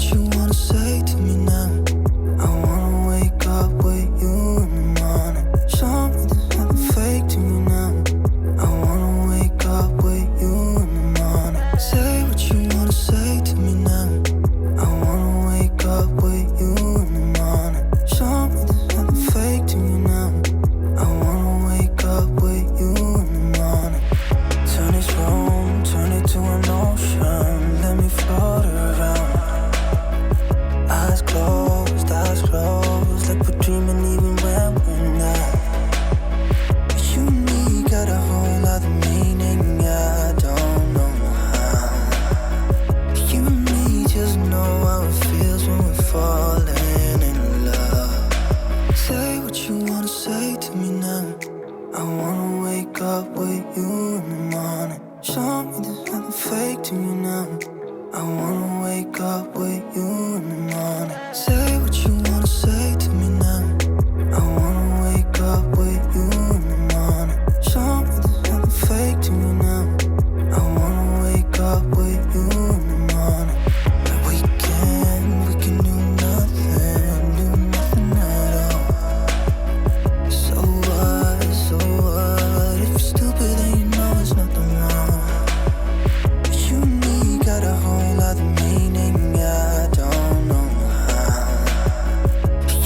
what you wanna say to me now. I wanna wake up with you in the morning. Show me there's nothing fake to me now. I wanna wake up with you in the morning. Say what you wanna say to me now. I wanna wake up with you in the morning. Show me there's nothing fake to me now. I wanna wake up with you in the morning. Turn this room, turn it to an ocean. Let me float around. Eyes closed, like we're dreaming even when we're not. You and me got a whole other meaning, I don't know how. You and me just know how it feels when we're falling in love. Say what you wanna say to me now. I wanna wake up with you in the morning. Show me there's nothing fake to me now. I wanna wake up with you in the morning. Say what you wanna say to me now. I wanna wake up with you in the morning. Show me there's nothing fake to me now. I wanna wake up with you in the morning. We can do nothing at all. So what? If you're stupid then you know there's nothing wrong. But you and me got a whole other meaning, I don't know how.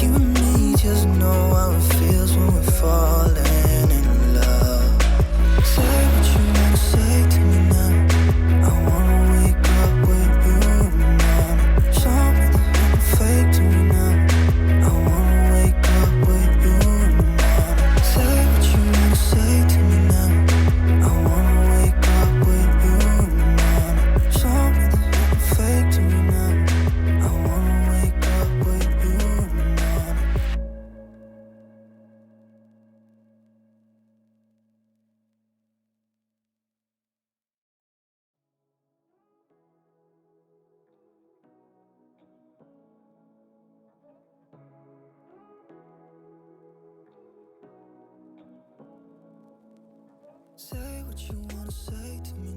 You and me just know how it feels when we're falling in love. Say what you wanna say to me now. I wanna wake up with you in the morning. Show me there's nothing fake to me now. I wanna wake up with you in the morning. Say what you wanna say to me now. I wanna wake up with you in the morning. Show me there's nothing fake to me now. I wanna wake up with you in the morning. Say what you wanna say to me.